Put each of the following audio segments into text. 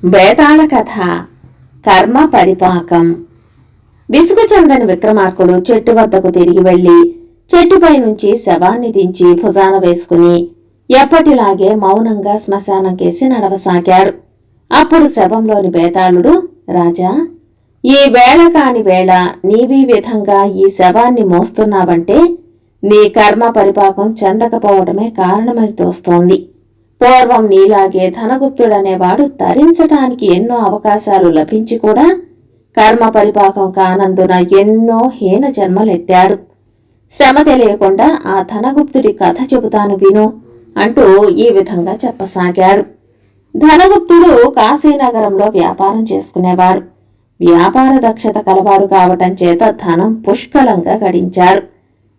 బేతాళ కథ. కర్మ పరిపాకం. విసుగు చెందని విక్రమార్కుడు చెట్టు వద్దకు తిరిగి వెళ్లి చెట్టుపై నుంచి శవాన్ని దించి భుజాన వేసుకుని ఎప్పటిలాగే మౌనంగా శ్మశానం కేసి నడవసాగాడు. అప్పుడు శవంలోని బేతాళుడు, రాజా, ఈ వేళ కాని వేళ నీవీ విధంగా ఈ శవాన్ని మోస్తున్నావంటే నీ కర్మ పరిపాకం చెందకపోవటమే కారణమని తోస్తోంది. పూర్వం నీలాగే ధనగుప్తుడనేవాడు తరించటానికి ఎన్నో అవకాశాలు లభించి కూడా కర్మ పరిపాకం కానందున ఎన్నో హీన జన్మలెత్తాడు. శ్రమ తెలియకుండా ఆ ధనగుప్తుడి కథ చెబుతాను విను అంటూ ఈ విధంగా చెప్పసాగాడు. ధనగుప్తుడు కాశీనగరంలో వ్యాపారం చేసుకునేవాడు. వ్యాపార దక్షత కలవాడు కావటం చేత ధనం పుష్కలంగా గడించాడు.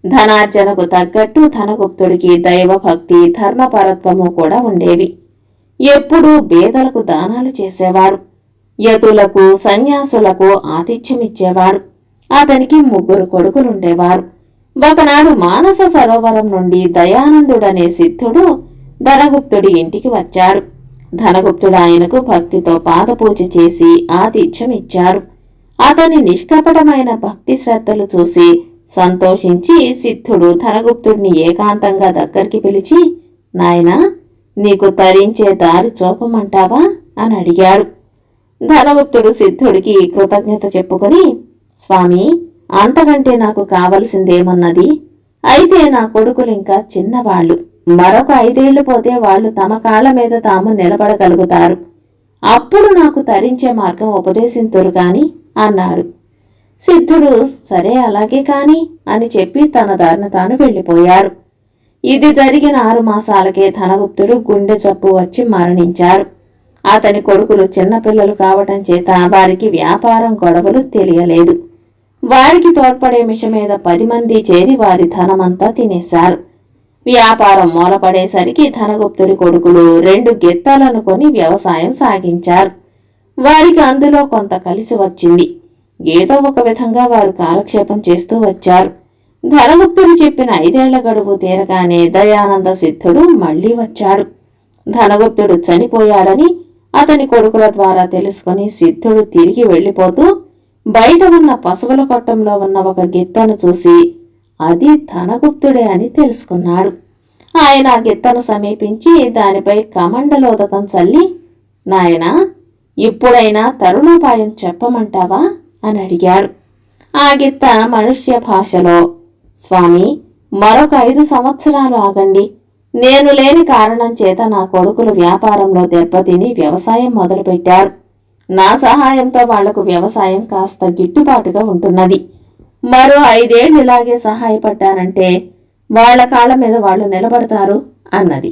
ధనార్జనకు తగ్గట్టు ధనగుప్తుడికి దైవభక్తి, ధర్మపరత్వము కూడా ఉండేవి. ఎప్పుడూ బేదలకు దానాలు చేసేవాడు. యతులకు, సన్యాసులకు ఆతిథ్యమిచ్చేవాడు. అతనికి 3 కొడుకులుండేవారు. ఒకనాడు మానస సరోవరం నుండి దయానందుడనే సిద్ధుడు ధనగుప్తుడి ఇంటికి వచ్చాడు. ధనగుప్తుడు ఆయనకు భక్తితో పాదపూజ చేసి ఆతిథ్యమిచ్చాడు. అతని నిష్కపటమైన భక్తి శ్రద్ధలు చూసి సంతోషించి సిద్ధుడు ధనగుప్తుడిని ఏకాంతంగా దగ్గరికి పిలిచి, నాయనా, నీకు తరించే దారి చూపమంటావా అని అడిగాడు. ధనగుప్తుడు సిద్ధుడికి కృతజ్ఞత చెప్పుకొని, స్వామి, అంతకంటే నాకు కావలసిందేమున్నది? అయితే నా కొడుకులింకా చిన్నవాళ్లు. మరొక 5 ఏళ్లు పోతే వాళ్లు తమ కాళ్ల మీద తాము నిలబడగలుగుతారు. అప్పుడు నాకు తరించే మార్గం ఉపదేశింతురు గాని అన్నాడు. సిద్ధుడు సరే అలాగే కాని అని చెప్పి తన దారిన తాను వెళ్లిపోయాడు. ఇది జరిగిన 6 మాసాలకే ధనగుప్తుడు గుండె జబ్బు వచ్చి మరణించాడు. అతని కొడుకులు చిన్నపిల్లలు కావటం చేత వారికి వ్యాపారం గొడవలు తెలియలేదు. వారికి తోడ్పడే మిష మీద 10 మంది చేరి వారి ధనమంతా తినేశారు. వ్యాపారం మూలపడేసరికి ధనగుప్తుడి కొడుకులు 2 గిత్తలను కొని వ్యవసాయం సాగించారు. వారికి అందులో కొంత కలిసి వచ్చింది. ఏదో ఒక విధంగా వారు కాలక్షేపం చేస్తూ వచ్చారు. ధనగుప్తుడు చెప్పిన 5 ఏళ్ల గడువు తీరగానే దయానంద సిద్ధుడు మళ్లీ వచ్చాడు. ధనగుప్తుడు చనిపోయాడని అతని కొడుకుల ద్వారా తెలుసుకుని సిద్ధుడు తిరిగి వెళ్లిపోతూ బయట ఉన్న పశువుల కొట్టంలో ఉన్న ఒక గిత్తను చూసి అది ధనగుప్తుడే అని తెలుసుకున్నాడు. ఆయన ఆ గిత్తను సమీపించి దానిపై కమండలోదకం చల్లి, నాయనా, ఇప్పుడైనా తరుణోపాయం చెప్పమంటావా అని అడిగాడు. ఆ గిత్త మనుష్య భాషలో, స్వామి, మరొక 5 సంవత్సరాలు ఆగండి. నేను లేని కారణం చేత నా కొడుకులు వ్యాపారంలో దెబ్బతిని వ్యవసాయం మొదలుపెట్టారు. నా సహాయంతో వాళ్లకు వ్యవసాయం కాస్త గిట్టుబాటుగా ఉంటున్నది. మరో 5 ఏళ్లు ఇలాగే సహాయపడ్డానంటే వాళ్ల కాళ్ల మీద వాళ్లు నిలబడతారు అన్నది.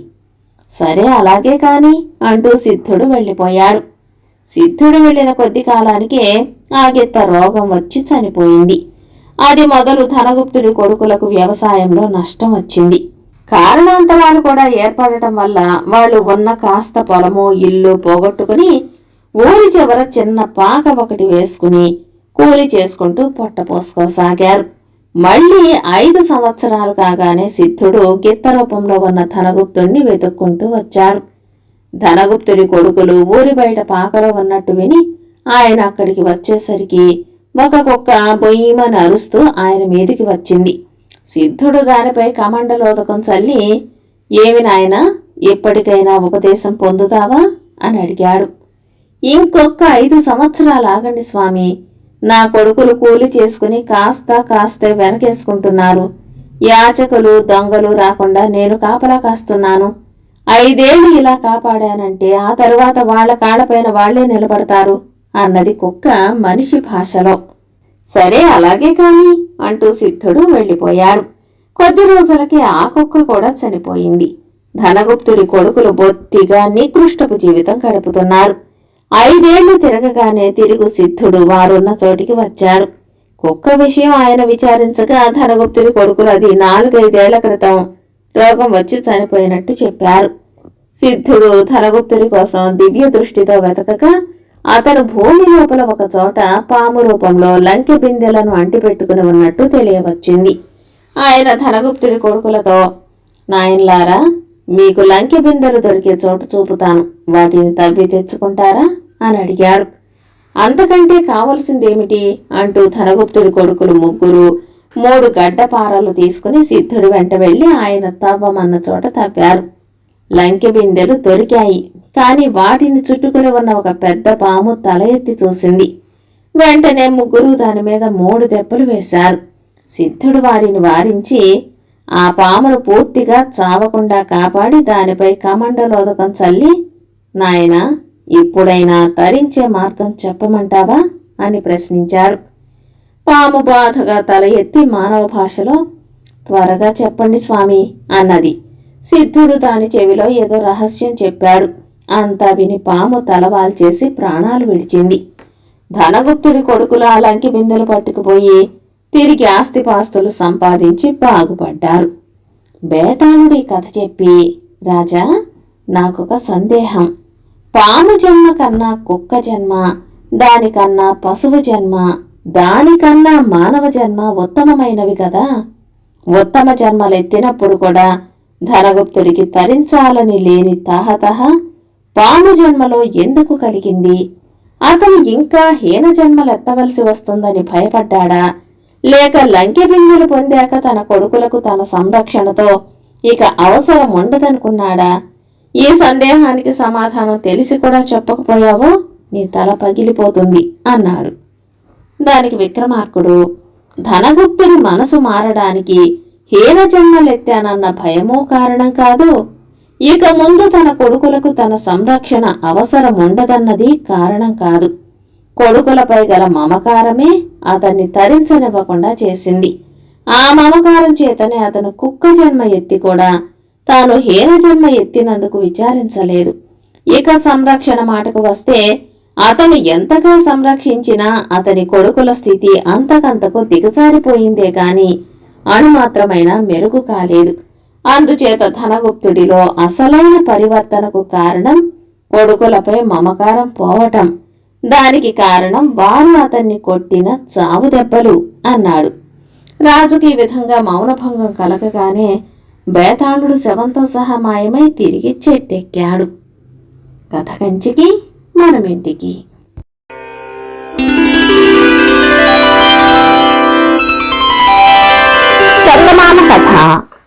సరే అలాగే కాని అంటూ సిద్ధుడు వెళ్లిపోయాడు. సిద్ధుడు వెళ్లిన కొద్ది కాలానికే ఆ గిత్త రోగం వచ్చి చనిపోయింది. అది మొదలు ధనగుప్తుడి కొడుకులకు వ్యవసాయంలో నష్టం వచ్చింది. కారణాంతరాలు కూడా ఏర్పడటం వల్ల వాళ్ళు ఉన్న కాస్త పొలము, ఇల్లు పోగొట్టుకుని ఊరి చివర చిన్న పాక ఒకటి వేసుకుని కూలి చేసుకుంటూ పొట్టపోసుకోసాగారు. మళ్లీ 5 సంవత్సరాలు కాగానే సిద్ధుడు గిత్త రూపంలో ఉన్న ధనగుప్తుడిని వెతుక్కుంటూ వచ్చాడు. ధనగుప్తుడి కొడుకులు ఊరి బయట పాకలో ఉన్నట్టు విని ఆయన అక్కడికి వచ్చేసరికి ఒక కుక్క బొయ్యమని అరుస్తూ ఆయన మీదికి వచ్చింది. సిద్ధుడు దానిపై కమండలోదకం చల్లి, ఏమి నాయనా, ఎప్పటికైనా ఉపదేశం పొందుతావా అని అడిగాడు. ఇంకొక 5 సంవత్సరాలు ఆగండి స్వామి, నా కొడుకులు కూలి చేసుకుని కాస్త వెనకేసుకుంటున్నారు. యాచకులు, దొంగలు రాకుండా నేను కాపలా కాస్తున్నాను. 5 ఏళ్లు ఇలా కాపాడానంటే ఆ తరువాత వాళ్ల కాళ్లపైన వాళ్లే నిలబడతారు అన్నది కుక్క మనిషి భాషలో. సరే అలాగే కాని అంటూ సిద్ధుడు వెళ్లిపోయాడు. కొద్ది రోజులకి ఆ కుక్క కూడా చనిపోయింది. ధనగుప్తుడి కొడుకులు బొత్తిగా నికృష్టపు జీవితం గడుపుతున్నారు. 5 ఏళ్లు తిరగగానే తిరుగు సిద్ధుడు వారున్న చోటికి వచ్చాడు. కుక్క విషయం ఆయన విచారించగా ధనగుప్తుడి కొడుకులు అది 4-5 ఏళ్ల క్రితం రోగం వచ్చి చనిపోయినట్టు చెప్పారు. సిద్ధుడు ధనగుప్తుడి కోసం దివ్య దృష్టితో వెతకగా అతను భూమి లోపల ఒక చోట పాము రూపంలో లంకె బిందెలను అంటిపెట్టుకుని ఉన్నట్టు తెలియవచ్చింది. ఆయన ధనగుప్తుడి కొడుకులతో, నాయన్లారా, మీకు లంకె బిందెలు దొరికే చోటు చూపుతాను, వాటిని తవ్వి తెచ్చుకుంటారా అని అడిగాడు. అంతకంటే కావలసిందేమిటి అంటూ ధనగుప్తుడి కొడుకులు ముగ్గురు 3 గడ్డపారలు తీసుకుని సిద్ధుడి వెంట వెళ్లి ఆయన తవ్వమన్న చోట తవ్వారు. లంకె బిందెలు దొరికాయి. కాని వాటిని చుట్టుకుని ఉన్న ఒక పెద్ద పాము తల ఎత్తి చూసింది. వెంటనే ముగ్గురు దానిమీద 3 దెబ్బలు వేశారు. సిద్ధుడు వారిని వారించి ఆ పామును పూర్తిగా చావకుండా కాపాడి దానిపై కమండలోదకం చల్లి, నాయనా, ఇప్పుడైనా తరించే మార్గం చెప్పమంటావా అని ప్రశ్నించాడు. పాము బాధగా తల ఎత్తి మానవ భాషలో, త్వరగా చెప్పండి స్వామి అన్నది. సిద్ధుడు దాని చెవిలో ఏదో రహస్యం చెప్పాడు. అంతా విని పాము తలవాల్చేసి ప్రాణాలు విడిచింది. ధనగుప్తుడి కొడుకులు ఆ లంకి బిందెలు పట్టుకుపోయి తిరిగి ఆస్తిపాస్తులు సంపాదించి బాగుపడ్డారు. బేతాళుడి కథ చెప్పి, రాజా, నాకొక సందేహం. పాము జన్మ కన్నా కుక్క జన్మ, దానికన్నా పశువు జన్మ, దానికన్నా మానవ జన్మ ఉత్తమమైనవి కదా. ఉత్తమ జన్మలెత్తినప్పుడు కూడా ధనగుప్తుడికి తరించాలని లేని తాహతహ పాము జన్మలో ఎందుకు కలిగింది? అతను ఇంకా హీన జన్మలెత్తవలసి వస్తుందని భయపడ్డాడా, లేక లంకె బిందెలు పొందాక తన కొడుకులకు తన సంరక్షణతో ఇక అవసరం ఉండదనుకున్నాడా? ఈ సందేహానికి సమాధానం తెలిసి కూడా చెప్పకపోయావో నీ తల పగిలిపోతుంది అన్నాడు. దానికి విక్రమార్కుడు, ధనగుప్తుడి మనసు మారడానికి హీన జన్మలెత్తానన్న భయమూ కారణం కాదు, ఇక ముందు తన కొడుకులకు తన సంరక్షణ అవసరం ఉండదన్నది కారణం కాదు. కొడుకులపై గల మమకారమే అతన్ని తరించనివ్వకుండా చేసింది. ఆ మమకారం చేతనే అతను కుక్క జన్మ ఎత్తి కూడా తాను హీన జన్మ ఎత్తినందుకు విచారించలేదు. ఇక సంరక్షణ మాటకు వస్తే అతను ఎంతగా సంరక్షించినా అతని కొడుకుల స్థితి అంతకంతకు దిగజారిపోయిందే కాని అణుమాత్రమైనా మెరుగు కాలేదు. అందుచేత ధనగుప్తుడిలో అసలైన పరివర్తనకు కారణం కొడుకులపై మమకారం పోవటం. దానికి కారణం వారు అతన్ని కొట్టిన చావు దెబ్బలు అన్నాడు. రాజుకి ఈ విధంగా మౌనభంగం కలగగానే బేతాళుడు శవంతో సహా మాయమై తిరిగి చెట్టెక్కాడు. కథ కంచికి మనమింటికి. చందమామ కథ.